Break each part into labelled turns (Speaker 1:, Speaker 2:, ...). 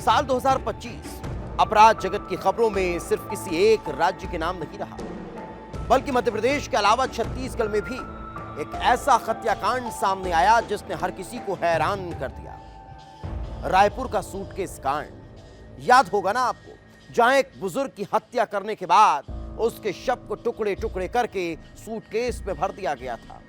Speaker 1: साल 2025 अपराध जगत की खबरों में सिर्फ किसी एक राज्य के नाम नहीं रहा, बल्कि मध्य प्रदेश के अलावा छत्तीसगढ़ में भी एक ऐसा हत्याकांड सामने आया जिसने हर किसी को हैरान कर दिया। रायपुर का सूटकेस कांड याद होगा ना आपको, जहां एक बुजुर्ग की हत्या करने के बाद उसके शव को टुकड़े टुकड़े करके सूटकेस में भर दिया गया था।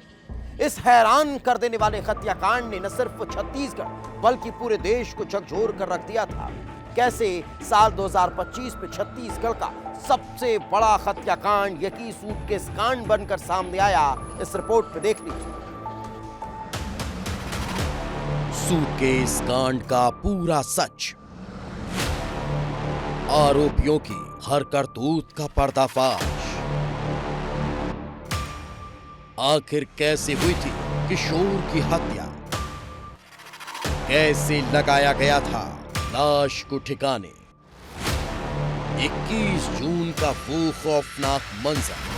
Speaker 1: इस हैरान कर देने वाले हत्याकांड ने न सिर्फ छत्तीसगढ़ बल्कि पूरे देश को झकझोर कर रख दिया था। कैसे साल 2025 में छत्तीसगढ़ का सबसे बड़ा हत्याकांड यही सूटकेस कांड बनकर सामने आया, इस रिपोर्ट पे देख लीजिए। सूटकेस कांड का पूरा सच, आरोपियों की हर करतूत का पर्दाफाश। आखिर कैसे हुई थी किशोर की हत्या, कैसे लगाया गया था लाश को ठिकाने। 21 जून का वो खौफनाक मंजर।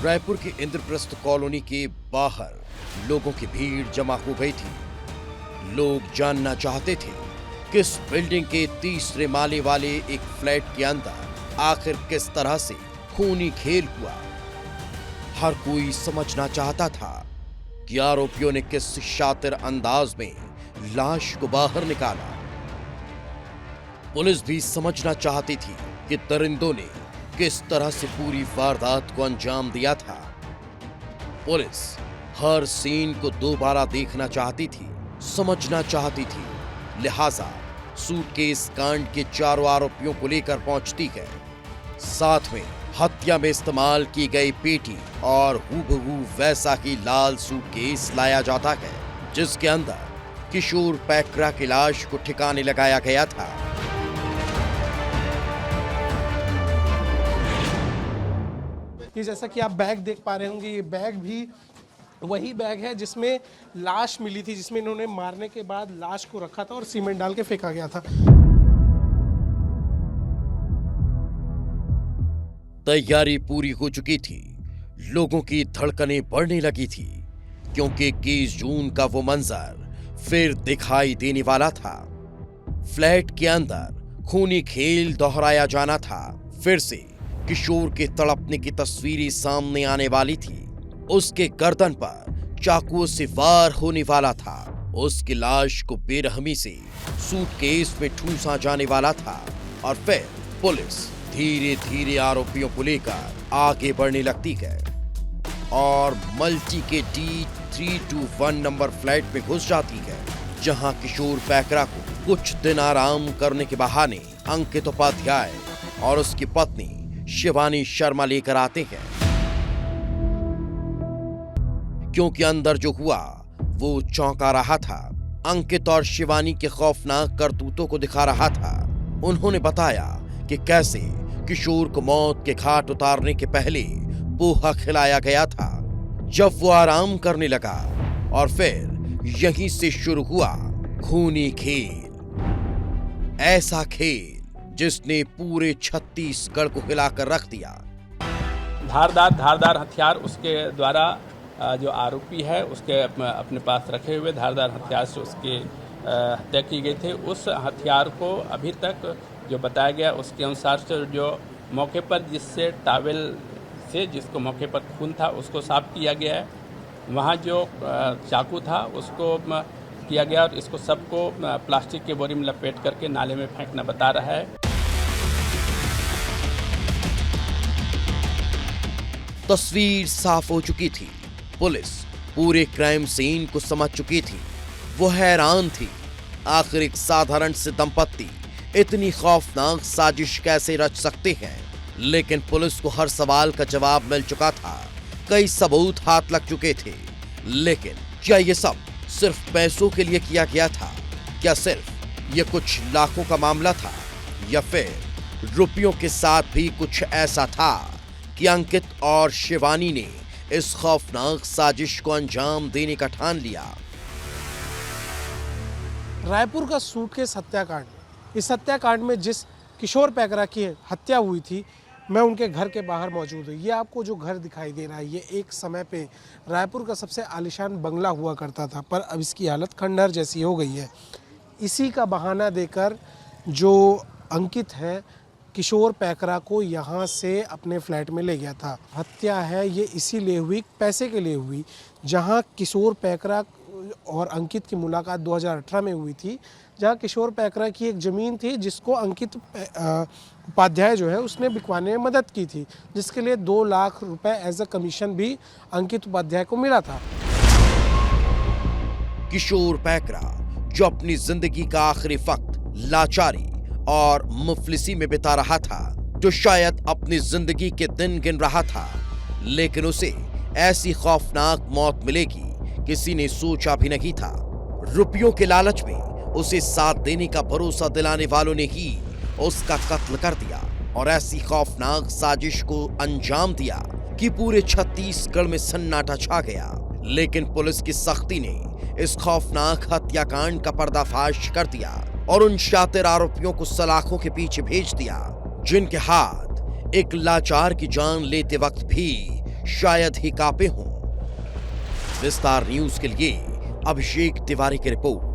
Speaker 1: रायपुर की इंद्रप्रस्थ कॉलोनी के बाहर लोगों की भीड़ जमा हो गई थी। लोग जानना चाहते थे किस बिल्डिंग के तीसरे माले वाले एक फ्लैट के अंदर आखिर किस तरह से खूनी खेल हुआ। हर कोई समझना चाहता था कि आरोपियों ने किस शातिर अंदाज में लाश को बाहर निकाला। पुलिस भी समझना चाहती थी कि दरिंदों ने किस तरह से पूरी वारदात को अंजाम दिया था। पुलिस हर सीन को दोबारा देखना चाहती थी, समझना चाहती थी, लिहाजा सूटकेस कांड के चारों आरोपियों को लेकर पहुंचती है। साथ में हत्या में इस्तेमाल की गई पेटी और हूबहू वैसा ही लाल सूटकेस लाया जाता है जिसके अंदर किशोर पैकरा की लाश को ठिकाने लगाया गया था।
Speaker 2: ये जैसा कि आप बैग देख पा रहे होंगे, ये बैग भी वही बैग है जिसमें लाश मिली थी, जिसमें इन्होंने मारने के बाद लाश को रखा था और सीमेंट डाल के फेंका गया था।
Speaker 1: तैयारी पूरी हो चुकी थी, लोगों की धड़कनें बढ़ने लगी थी, क्योंकि 21 जून का वो मंजर फिर दिखाई देने वाला था। फ्लैट के अंदर खूनी खेल दोहराया जाना था। फिर से किशोर के तड़पने की तस्वीरें सामने आने वाली थी। उसके गर्दन पर चाकुओं से वार होने वाला था। उसकी लाश को बेरहमी से सूटकेस में ठूंसा जाने वाला था और फिर पुलिस धीरे धीरे आरोपियों को लेकर आगे बढ़ने लगती है और मल्टी के D321 नंबर फ्लैट में घुस जाती है, जहां किशोर पैकरा को कुछ दिन आराम करने के बहाने अंकित उपाध्याय और उसकी पत्नी शिवानी शर्मा लेकर आते हैं। क्योंकि अंदर जो हुआ वो चौंका रहा था, अंकित और शिवानी के खौफनाक करतूतों को दिखा रहा था। उन्होंने बताया कि कैसे किशोर को मौत के घाट उतारने के पहले पोहा खिलाया गया था जब वो आराम करने लगा, और फिर यहीं से शुरू हुआ खूनी खेल। ऐसा खेल जिसने पूरे छत्तीसगढ़ को हिलाकर रख दिया।
Speaker 3: धारदार हथियार उसके द्वारा जो आरोपी है उसके अपने पास रखे हुए धारदार हथियार से उसकी हत्या की गई थी। उस हथियार को अभी तक जो बताया गया उसके अनुसार से जो मौके पर जिससे टावेल से जिसको मौके पर खून था उसको साफ किया गया है। वहाँ जो चाकू था उसको किया गया और इसको सबको प्लास्टिक के बोरी में लपेट करके नाले में फेंकना बता रहा है।
Speaker 1: तस्वीर साफ हो चुकी थी। पुलिस पूरे क्राइम सीन को समझ चुकी थी। वो हैरान थी, आखिर एक साधारण से दंपत्ति इतनी खौफनाक साजिश कैसे रच सकते हैं। लेकिन पुलिस को हर सवाल का जवाब मिल चुका था, कई सबूत हाथ लग चुके थे। लेकिन क्या ये सब सिर्फ पैसों के लिए किया गया था? क्या सिर्फ ये कुछ लाखों का मामला था, या फिर रुपयों के साथ भी कुछ ऐसा था कि अंकित और शिवानी ने इस खौफनाक साजिश को अंजाम देने का ठान लिया।
Speaker 2: रायपुर का सूटकेस हत्याकांड, इस हत्याकांड में जिस किशोर पैकरा की हत्या हुई थी, मैं उनके घर के बाहर मौजूद हूँ। ये आपको जो घर दिखाई दे रहा है, ये एक समय पे रायपुर का सबसे आलीशान बंगला हुआ करता था, पर अब इसकी हालत खंडहर जैसी हो गई है। इसी का बहाना देकर जो अंकित है, किशोर पैकरा को यहाँ से अपने फ्लैट में ले गया था। हत्या है ये इसीलिए हुई, पैसे के लिए हुई। जहाँ किशोर पैकरा और अंकित की मुलाकात 2018 में हुई थी, जहाँ किशोर पैकरा की एक ज़मीन थी जिसको अंकित उपाध्याय जो है उसने बिकवाने में मदद की थी, जिसके लिए 2 लाख रुपए एज अ कमीशन भी अंकित उपाध्याय को मिला था।
Speaker 1: किशोर पैकरा जो अपनी जिंदगी का आखिरी वक्त लाचारी और मुफलिसी में बिता रहा था, जो शायद अपनी जिंदगी के दिन गिन रहा था, लेकिन उसे ऐसी खौफनाक मौत मिलेगी किसी ने सोचा भी नहीं था। रुपयों के लालच में उसे साथ देने का भरोसा दिलाने वालों ने ही उसका कत्ल कर दिया और ऐसी खौफनाक साजिश को अंजाम दिया कि पूरे छत्तीसगढ़ में सन्नाटा छा गया। लेकिन पुलिस की सख्ती ने इस खौफनाक हत्याकांड का पर्दाफाश कर दिया और उन शातिर आरोपियों को सलाखों के पीछे भेज दिया, जिनके हाथ एक लाचार की जान लेते वक्त भी शायद ही कांपे हों। विस्तार न्यूज के लिए अभिषेक तिवारी की रिपोर्ट।